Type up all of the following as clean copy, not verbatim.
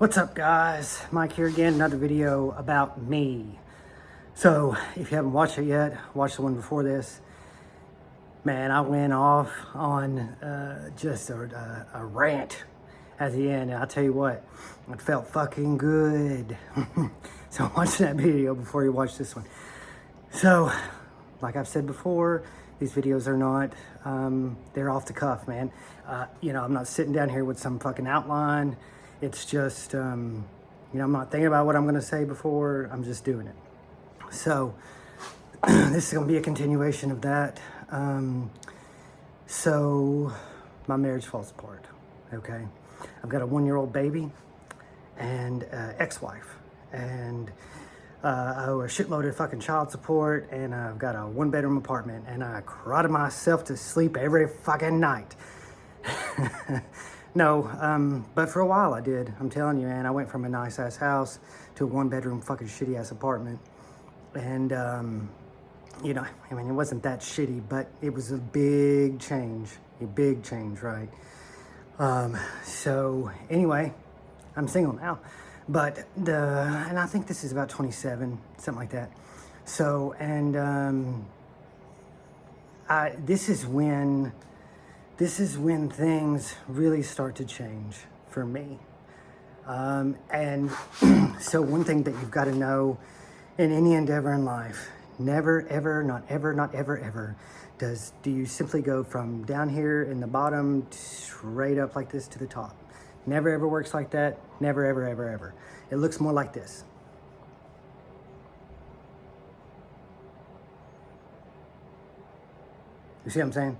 What's up, guys? Mike here again, another video about me. So if you haven't watched it yet, watch the one before this. Man, I went off on just a rant at the end, and I'll tell you what, it felt fucking good. So watch that video before you watch this one. So, like I've said before, these videos are not, they're off the cuff, man. I'm not sitting down here with some fucking outline. It's just, I'm not thinking about what I'm going to say before. I'm just doing it. So, this is going to be a continuation of that. So, my marriage falls apart, okay? I've got a 1-year-old baby and ex-wife. And I owe a shitload of fucking child support, and I've got a 1-bedroom apartment, and I carotted myself to sleep every fucking night. No, but for a while I did. I'm telling you, man, I went from a nice ass house to a 1-bedroom fucking shitty ass apartment. And, it wasn't that shitty, but it was a big change, right? So anyway, I'm single now, but and I think this is about 27, something like that. So, and, this is when things really start to change for me. And so one thing that you've got to know in any endeavor in life, never, ever, not ever, not ever, ever, do you simply go from down here in the bottom straight up like this to the top. Never, ever works like that. Never, ever, ever, ever. It looks more like this. You see what I'm saying?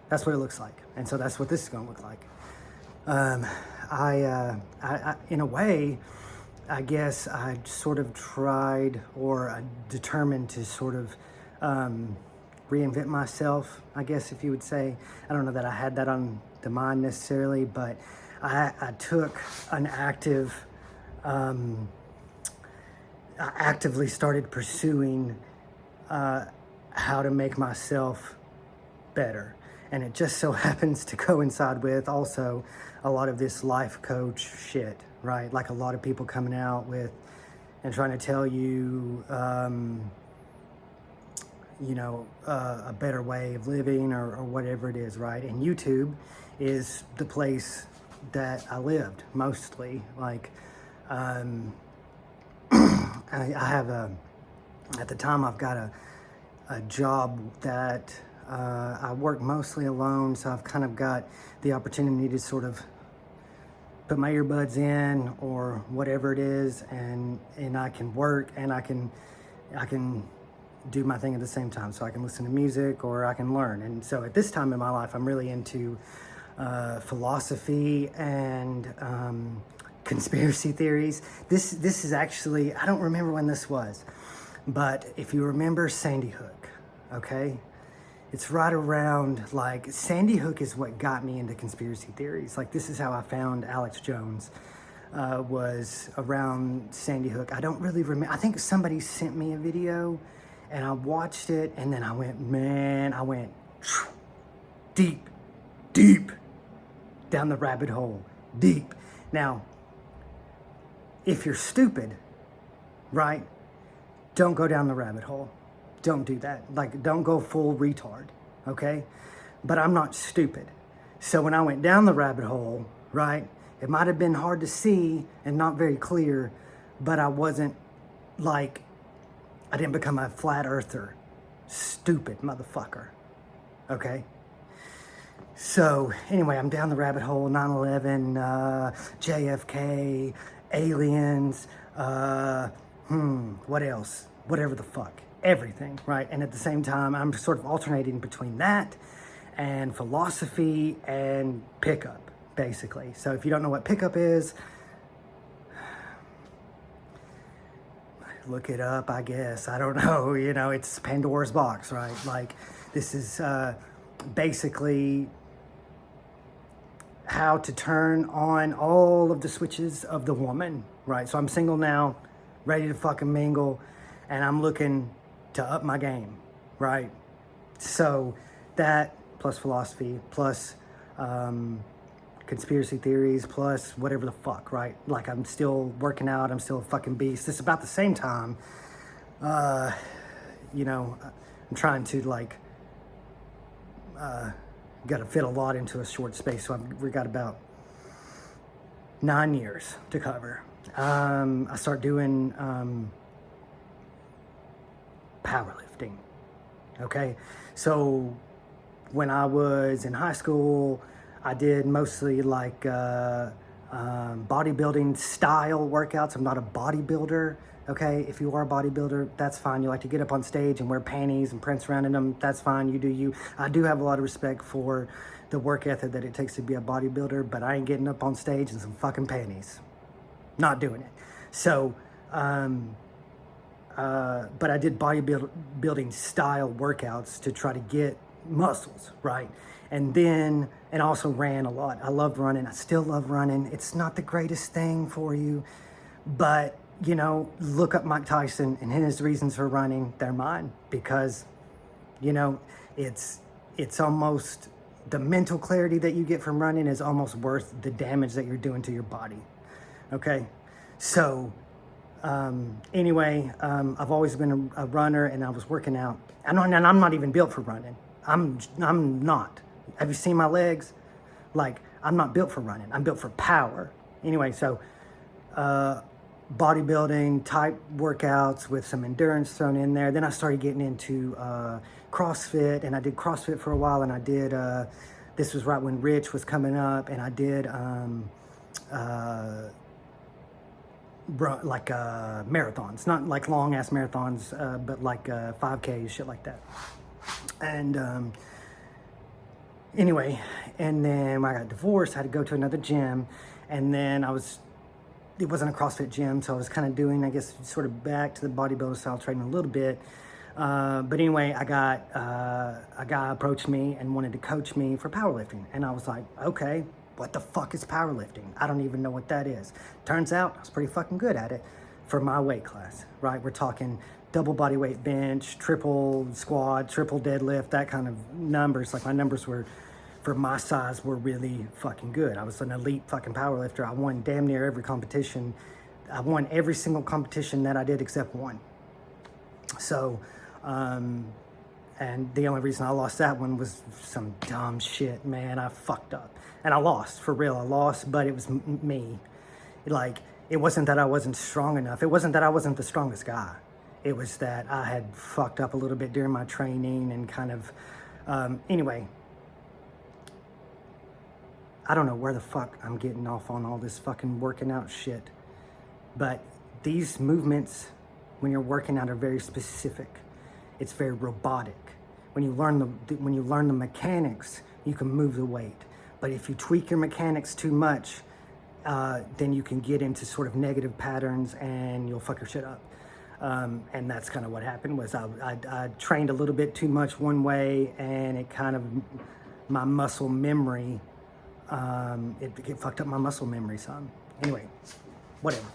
That's what it looks like. And so that's what this is going to look like. I in a way, I guess I sort of tried or determined to sort of reinvent myself, I guess, if you would say. I don't know that I had that on the mind necessarily, but I took an I actively started pursuing how to make myself better. And it just so happens to coincide with also a lot of this life coach shit, right? Like a lot of people coming out with and trying to tell you, a better way of living or whatever it is, right? And YouTube is the place that I lived mostly. Like, I have at the time I've got a job that I work mostly alone, so I've kind of got the opportunity to sort of put my earbuds in or whatever it is, and I can work and I can do my thing at the same time. So I can listen to music or I can learn. And so at this time in my life, I'm really into philosophy and conspiracy theories. This is actually, I don't remember when this was, but if you remember Sandy Hook, okay? It's right around, like, Sandy Hook is what got me into conspiracy theories. Like, this is how I found Alex Jones, was around Sandy Hook. I don't really remember. I think somebody sent me a video, and I watched it, and then I went deep down the rabbit hole, deep. Now, if you're stupid, right, don't go down the rabbit hole. Don't do that. Like, don't go full retard, okay? But I'm not stupid. So when I went down the rabbit hole, right, it might have been hard to see and not very clear, but I wasn't like, I didn't become a flat earther. Stupid motherfucker, okay? So anyway, I'm down the rabbit hole, 9/11, JFK, aliens, what else? Whatever the fuck. Everything, right? And at the same time, I'm sort of alternating between that and philosophy and pickup, basically. So if you don't know what pickup is, look it up, I guess. I don't know, it's Pandora's box, right? Like, this is basically how to turn on all of the switches of the woman, right? So I'm single now, ready to fucking mingle, and I'm looking to up my game, right? So that plus philosophy plus conspiracy theories plus whatever the fuck, right? Like I'm still working out, I'm still a fucking beast. It's about the same time, you know, I'm trying to like, got to fit a lot into a short space. So we got about 9 years to cover. I start doing powerlifting. Okay, so when I was in high school, I did mostly like bodybuilding style workouts. I'm not a bodybuilder. Okay, if you are a bodybuilder, that's fine. You like to get up on stage and wear panties and prints around in them, that's fine. You do you. I do have a lot of respect for the work ethic that it takes to be a bodybuilder, but I ain't getting up on stage in some fucking panties. Not doing it. So, but I did bodybuilding style workouts to try to get muscles, right? And also ran a lot. I loved running. I still love running. It's not the greatest thing for you, but you know, look up Mike Tyson and his reasons for running. They're mine, because, you know, it's almost, the mental clarity that you get from running is almost worth the damage that you're doing to your body. Okay, so anyway, I've always been a runner, and I was working out. And I'm not even built for running. I'm not. Have you seen my legs? Like, I'm not built for running. I'm built for power. Anyway, so bodybuilding type workouts with some endurance thrown in there. Then I started getting into CrossFit, and I did CrossFit for a while, and I did, this was right when Rich was coming up, and I did like marathons, not like long ass marathons, but like 5Ks, shit like that. And anyway, and then when I got divorced, I had to go to another gym, and then it wasn't a CrossFit gym, so I was kind of doing, I guess, sort of back to the bodybuilder style training a little bit. But anyway, a guy approached me and wanted to coach me for powerlifting, and I was like, okay, what the fuck is powerlifting? I don't even know what that is. Turns out I was pretty fucking good at it for my weight class, right? We're talking double body weight bench, triple squat, triple deadlift, that kind of numbers. Like, my numbers were, for my size, were really fucking good. I was an elite fucking powerlifter. I won damn near every competition. I won every single competition that I did except one. So, and the only reason I lost that one was some dumb shit, man. I fucked up. And I lost, for real. I lost, but it was me. Like, it wasn't that I wasn't strong enough. It wasn't that I wasn't the strongest guy. It was that I had fucked up a little bit during my training and kind of, anyway. I don't know where the fuck I'm getting off on all this fucking working out shit. But these movements, when you're working out, are very specific. It's very robotic. When you learn the mechanics, you can move the weight. But if you tweak your mechanics too much, then you can get into sort of negative patterns and you'll fuck your shit up. And that's kind of what happened. Was I trained a little bit too much one way, and it kind of, my muscle memory, it fucked up my muscle memory some. Anyway, whatever.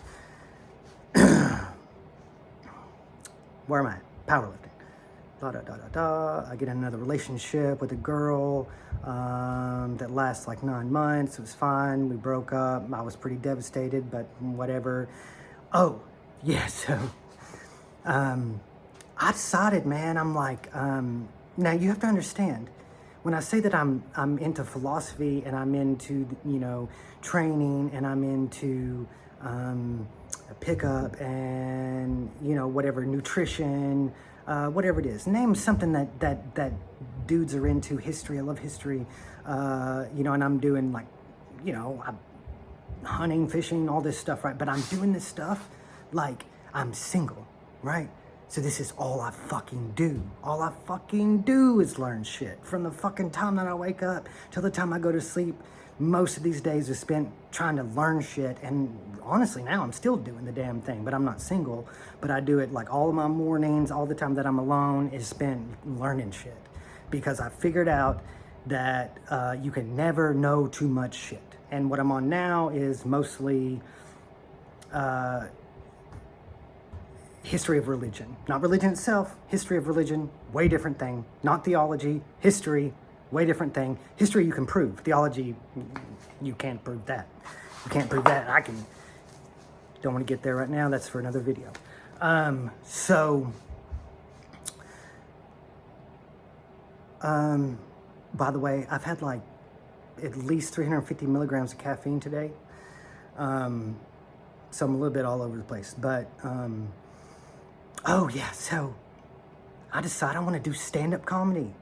Where am I at? Powerlifting. I get in another relationship with a girl that lasts like 9 months. It was fine. We broke up. I was pretty devastated, but whatever. Oh, yeah, so I decided, man, I'm like, now you have to understand, when I say that I'm into philosophy and I'm into, you know, training, and I'm into pickup and, you know, whatever, nutrition, whatever it is, name something that dudes are into. History, I love history, you know, and I'm doing, like, you know, hunting, fishing, all this stuff, right? But I'm doing this stuff like I'm single, right? So this is all I fucking do. All I fucking do is learn shit. From the fucking time that I wake up till the time I go to sleep, most of these days are spent trying to learn shit. And honestly, now I'm still doing the damn thing, but I'm not single. But I do it like all of my mornings, all the time that I'm alone is spent learning shit. Because I figured out that you can never know too much shit. And what I'm on now is mostly history of religion. Not religion itself, history of religion, way different thing. Not theology, history, way different thing. History you can prove. Theology, You can't prove that. You can't prove that. I can. Don't want to get there right now. That's for another video. By the way, I've had like at least 350 milligrams of caffeine today. So I'm a little bit all over the place. But, oh yeah, so I decided I want to do stand-up comedy,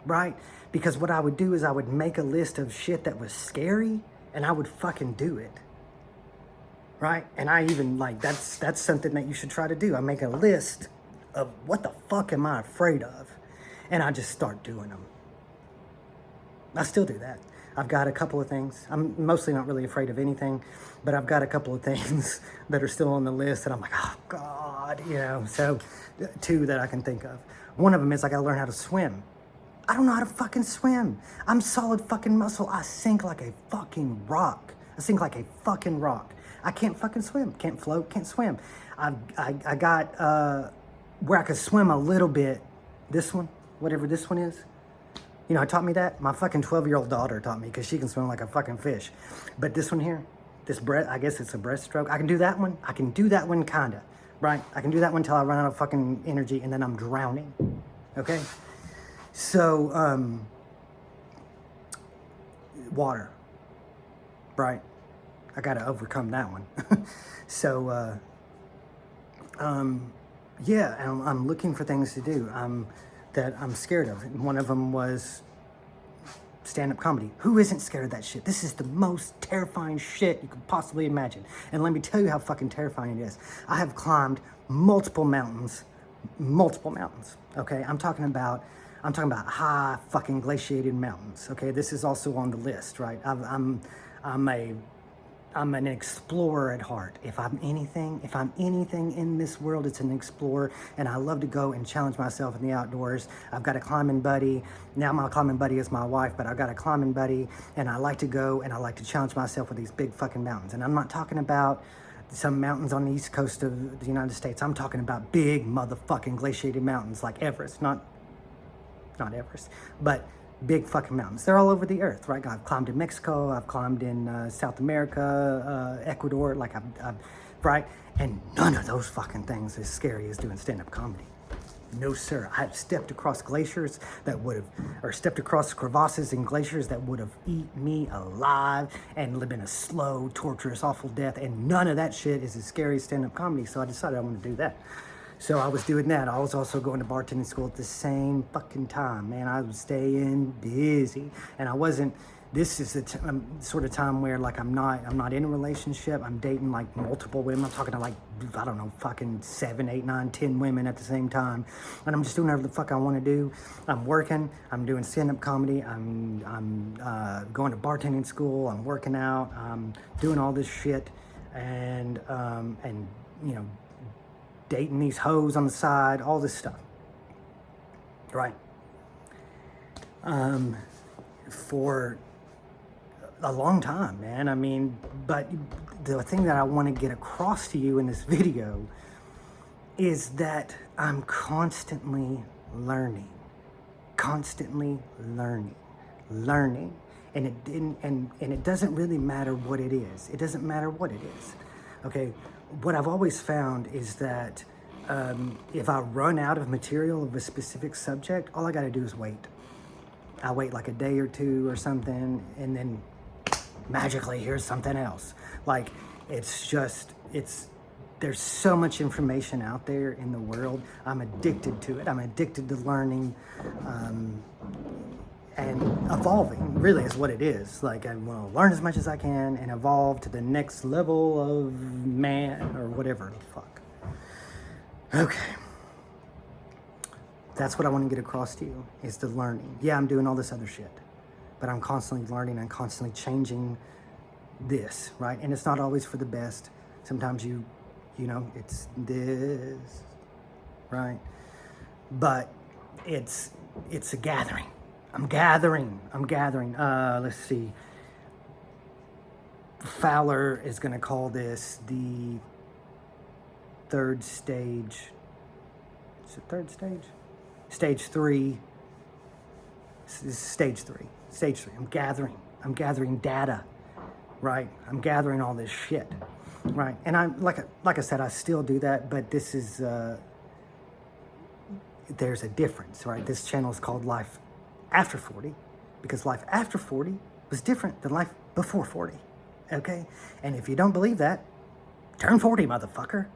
right? Because what I would do is I would make a list of shit that was scary and I would fucking do it. Right? And I even like, that's something that you should try to do. I make a list of what the fuck am I afraid of? And I just start doing them. I still do that. I've got a couple of things. I'm mostly not really afraid of anything, but I've got a couple of things that are still on the list that I'm like, oh God, you know, so two that I can think of. One of them is I gotta learn how to swim. I don't know how to fucking swim. I'm solid fucking muscle. I sink like a fucking rock. I sink like a fucking rock. I can't fucking swim. Can't float, can't swim. I got where I could swim a little bit. This one, whatever this one is. You know, it taught me that. My fucking 12-year-old daughter taught me because she can swim like a fucking fish. But this one here, this breath, I guess it's a breaststroke. I can do that one. I can do that one kinda, right? I can do that one until I run out of fucking energy and then I'm drowning, okay? So, water, right? I gotta overcome that one. So, yeah, I'm looking for things to do that I'm scared of. And one of them was stand-up comedy. Who isn't scared of that shit? This is the most terrifying shit you could possibly imagine. And let me tell you how fucking terrifying it is. I have climbed multiple mountains, okay? I'm talking about high fucking glaciated mountains, okay? This is also on the list, right? I'm an explorer at heart. If I'm anything in this world, it's an explorer, and I love to go and challenge myself in the outdoors. I've got a climbing buddy. Now my climbing buddy is my wife, but I've got a climbing buddy, and I like to go and I like to challenge myself with these big fucking mountains. And I'm not talking about some mountains on the east coast of the United States. I'm talking about big motherfucking glaciated mountains like Everest, not Everest, but big fucking mountains. They're all over the earth, right? I've climbed in Mexico. I've climbed in South America, Ecuador, like I've, right? And none of those fucking things is scary as doing stand-up comedy. No, sir. I've stepped across glaciers that would have, or stepped across crevasses in glaciers that would have eaten me alive and been a slow, torturous, awful death. And none of that shit is as scary as stand-up comedy. So I decided I want to do that. So I was doing that. I was also going to bartending school at the same fucking time, man. I was staying busy, and I wasn't. This is the sort of time where like I'm not in a relationship. I'm dating like multiple women. I'm talking to like, I don't know, fucking 7, 8, 9, 10 women at the same time, and I'm just doing whatever the fuck I want to do. I'm working. I'm doing stand-up comedy. I'm going to bartending school. I'm working out. I'm doing all this shit, and you know, dating these hoes on the side, all this stuff, right? For a long time, man. I mean, but the thing that I want to get across to you in this video is that I'm constantly learning, and it doesn't really matter what it is. It doesn't matter what it is, okay? What I've always found is that if I run out of material of a specific subject, all I got to do is wait. I wait like a day or two or something, and then magically here's something else. Like, there's so much information out there in the world. I'm addicted to it. I'm addicted to learning and evolving, really is what it is. Like, I want to learn as much as I can and evolve to the next level of man or whatever the fuck. Okay. That's what I want to get across to you, is the learning. Yeah, I'm doing all this other shit, but I'm constantly learning and constantly changing this, right? And it's not always for the best. Sometimes you know, it's this, right? But it's a gathering. I'm gathering. Let's see. Fowler is going to call this the third stage. Is it third stage? Stage 3. This is stage 3. I'm gathering data. right? I'm gathering all this shit, right? And I'm like I said, I still do that, but this is there's a difference, right? This channel is called Life After 40 because life after 40 was different than life before 40, okay? And if you don't believe that, turn 40, motherfucker.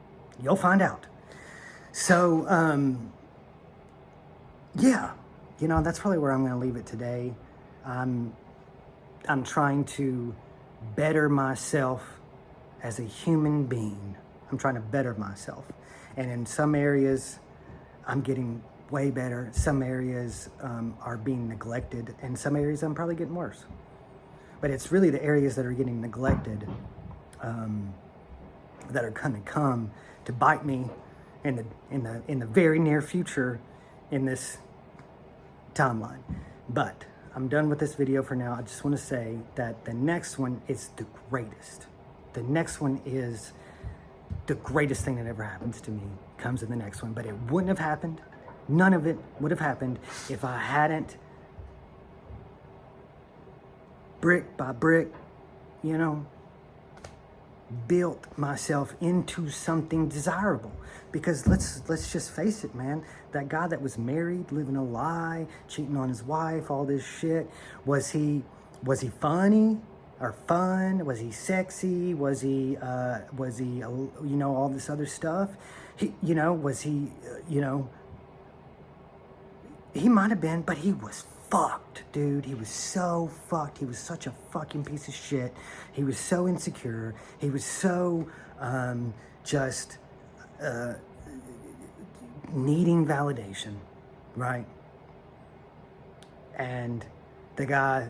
You'll find out. So, yeah, you know, that's probably where I'm going to leave it today. I'm trying to better myself as a human being. I'm trying to better myself. And in some areas, I'm getting way better. Some areas are being neglected. And some areas I'm probably getting worse. But it's really the areas that are getting neglected that are going to come to bite me in the very near future in this timeline. But I'm done with this video for now. I just want to say that the next one is the greatest. The next one is the greatest thing that ever happens to me comes in the next one. But it wouldn't have happened. None of it would have happened if I hadn't, brick by brick, you know, built myself into something desirable. Because let's just face it, man, that guy that was married, living a lie, cheating on his wife, all this shit, was he funny or fun? Was he sexy? Was he you know, all this other stuff? You know, was he you know, he might have been, but he was fucked, dude. He was so fucked. He was such a fucking piece of shit. He was so insecure. He was so just needing validation, right? And the guy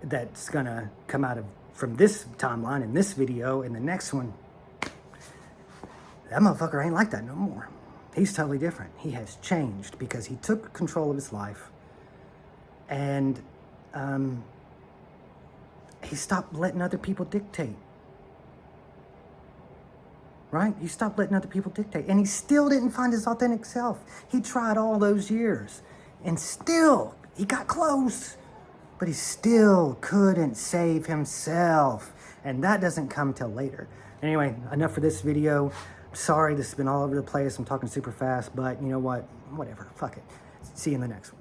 that's gonna come out from this timeline in this video in the next one, that motherfucker ain't like that no more. He's totally different. He has changed because he took control of his life and he stopped letting other people dictate. Right? He stopped letting other people dictate. And he still didn't find his authentic self. He tried all those years and still he got close, but he still couldn't save himself. And that doesn't come till later. Anyway, enough for this video. Sorry, this has been all over the place. I'm talking super fast, but you know what? Whatever. Fuck it. See you in the next one.